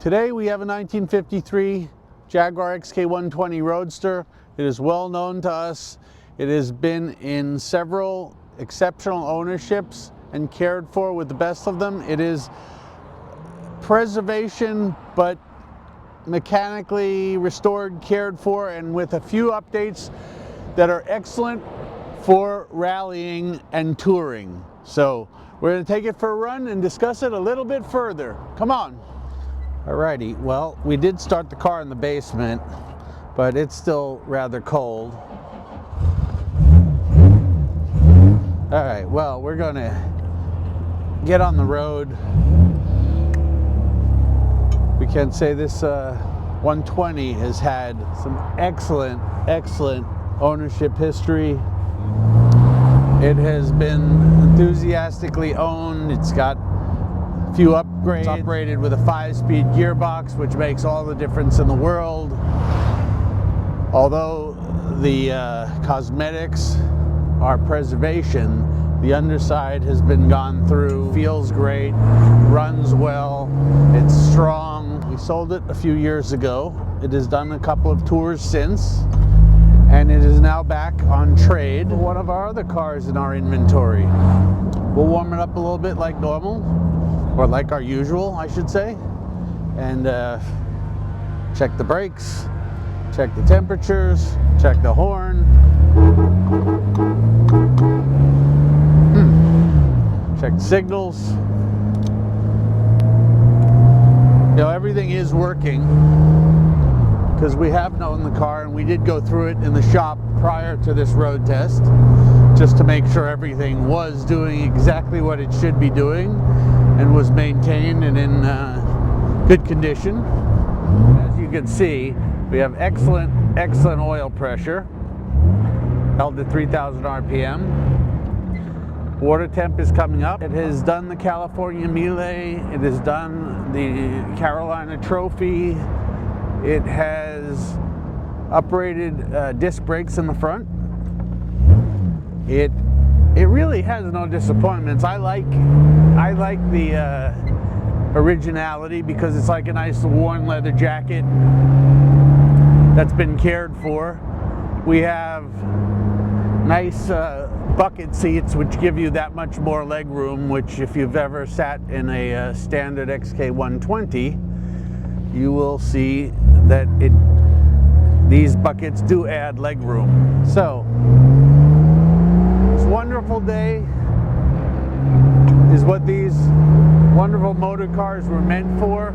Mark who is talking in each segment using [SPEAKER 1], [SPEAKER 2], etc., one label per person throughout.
[SPEAKER 1] Today we have a 1953 Jaguar XK-120 Roadster. It is well known to us. It has been in several exceptional ownerships and cared for with the best of them. It is preservation, but mechanically restored, cared for, and with a few updates that are excellent for rallying and touring. So we're going to take it for a run and discuss it a little bit further. Come on. Alrighty, well, we did start the car in the basement, but it's still rather cold. Alright, well, we're going to get on the road. We can say this 120 has had some excellent ownership history. It has been enthusiastically owned. It's got a few upgrades. It's operated with a 5-speed gearbox, which makes all the difference in the world. Although the cosmetics are preservation, the underside has been gone through. Feels great, runs well, it's strong. We sold it a few years ago. It has done a couple of tours since, and it is now back on trade. One of our other cars in our inventory. We'll warm it up a little bit like normal, or like our usual, I should say, and check the brakes, check the temperatures, check the horn. Check the signals. You know, everything is working because we have known the car and we did go through it in the shop prior to this road test just to make sure everything was doing exactly what it should be doing and was maintained and in good condition. As you can see, we have excellent oil pressure, held at 3,000 RPM. Water temp is coming up. It has done the California Melee. It has done the Carolina Trophy. It has uprated disc brakes in the front. It really has no disappointments. I like the originality because it's like a nice worn leather jacket that's been cared for. We have nice bucket seats which give you that much more leg room, which if you've ever sat in a standard XK-120, you will see that these buckets do add leg room. So this wonderful day is what these wonderful motor cars were meant for,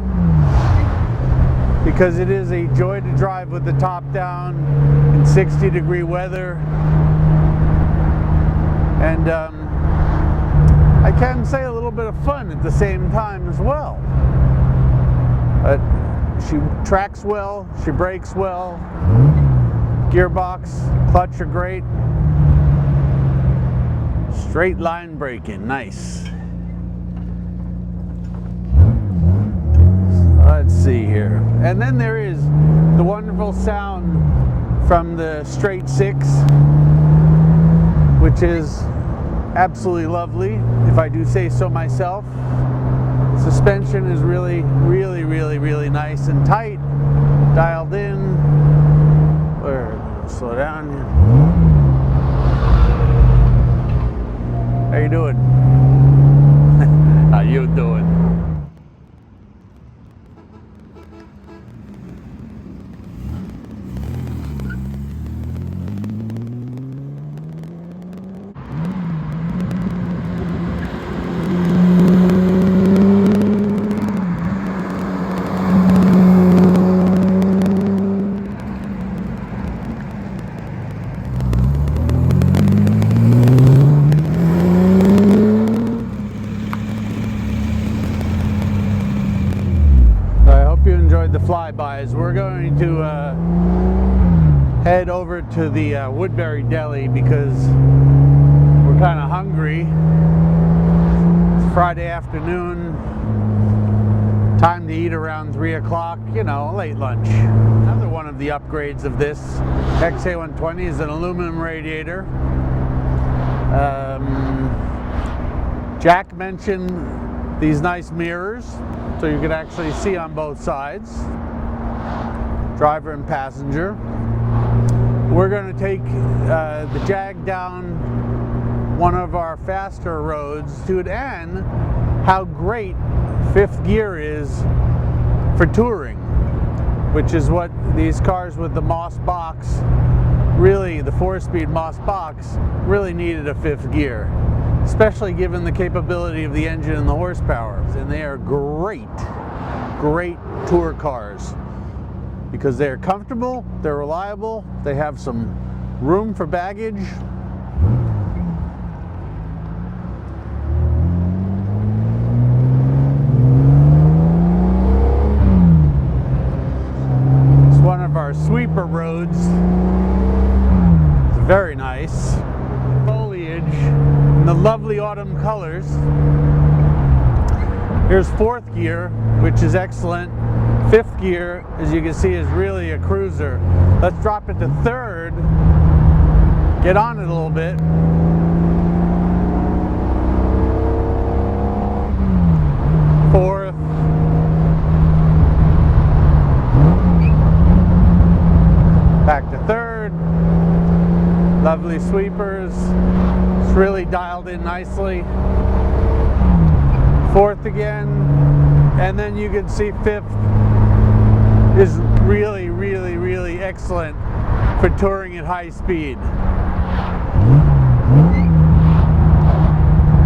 [SPEAKER 1] because it is a joy to drive with the top down in 60-degree weather. And I can say a little bit of fun at the same time as well. But she tracks well, she brakes well, gearbox, clutch are great. Straight line braking, nice. Let's see here. And then there is the wonderful sound from the straight six, which is absolutely lovely, if I do say so myself. The suspension is really nice and tight, dialed in. Or slow down. How you doing? How you doing? The flybys. We're going to head over to the Woodbury Deli because we're kind of hungry. It's Friday afternoon, time to eat around 3 o'clock, you know, late lunch. Another one of the upgrades of this XK-120 is an aluminum radiator. Jack mentioned these nice mirrors so you can actually see on both sides, driver and passenger. We're going to take the Jag down one of our faster roads to end how great fifth gear is for touring, which is what these cars with the Moss box, really the 4-speed Moss box, really needed a fifth gear, especially given the capability of the engine and the horsepower. And they are great, great tour cars because they're comfortable, they're reliable, they have some room for baggage. It's one of our sweeper roads. It's very nice. Foliage in the lovely autumn colors. Here's fourth gear, which is excellent. Fifth gear, as you can see, is really a cruiser. Let's drop it to third, get on it a little bit. Fourth. Back to third. Lovely sweepers. It's really dialed in nicely. Fourth again. And then you can see fifth is really, really, really excellent for touring at high speed.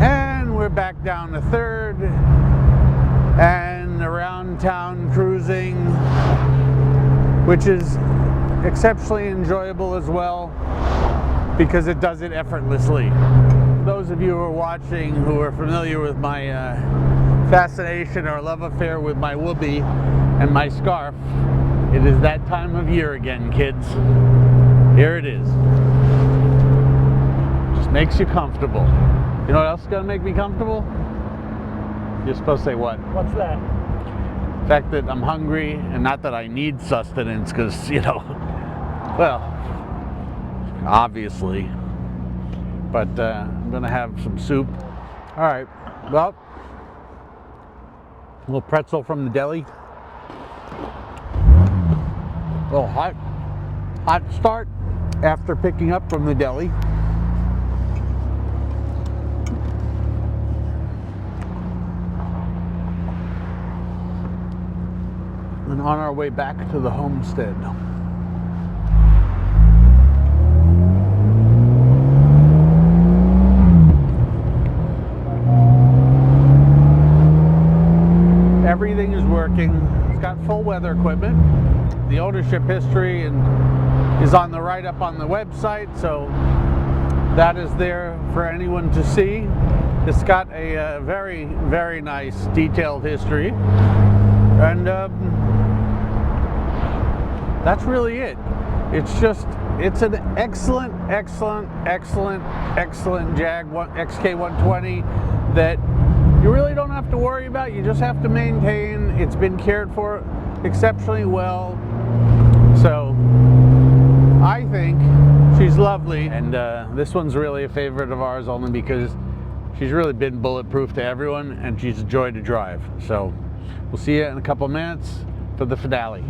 [SPEAKER 1] And we're back down to third and around town cruising, which is exceptionally enjoyable as well because it does it effortlessly. Those of you who are watching who are familiar with my fascination or love affair with my whoopee and my scarf, it is that time of year again, kids. Here it is. Just makes you comfortable. You know what else is going to make me comfortable? You're supposed to say what?
[SPEAKER 2] What's that?
[SPEAKER 1] The fact that I'm hungry, and not that I need sustenance, because, you know, well, obviously. But I'm going to have some soup. All right, well, a little pretzel from the deli. A little hot start after picking up from the deli. And on our way back to the homestead. Everything is working. It's got full weather equipment. The ownership history is on the write-up on the website, so that is there for anyone to see. It's got a very, very nice detailed history, and that's really it. It's an excellent, excellent, excellent, excellent Jaguar XK-120 that you really don't have to worry about. You just have to maintain. It's been cared for exceptionally well. So I think she's lovely, and this one's really a favorite of ours only because she's really been bulletproof to everyone and she's a joy to drive. So we'll see you in a couple minutes for the finale.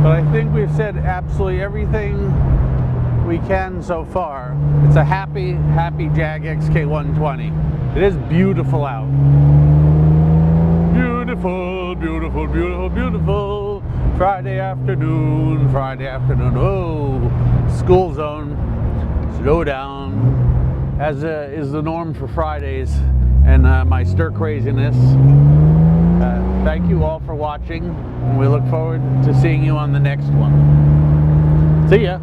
[SPEAKER 1] But I think we've said absolutely everything we can so far. It's a happy, happy Jag XK-120. It is beautiful out. Beautiful, beautiful, beautiful, beautiful. Friday afternoon, Friday afternoon. Oh, school zone. Slow down. As is the norm for Fridays and my stir craziness. Thank you all for watching, and we look forward to seeing you on the next one. See ya.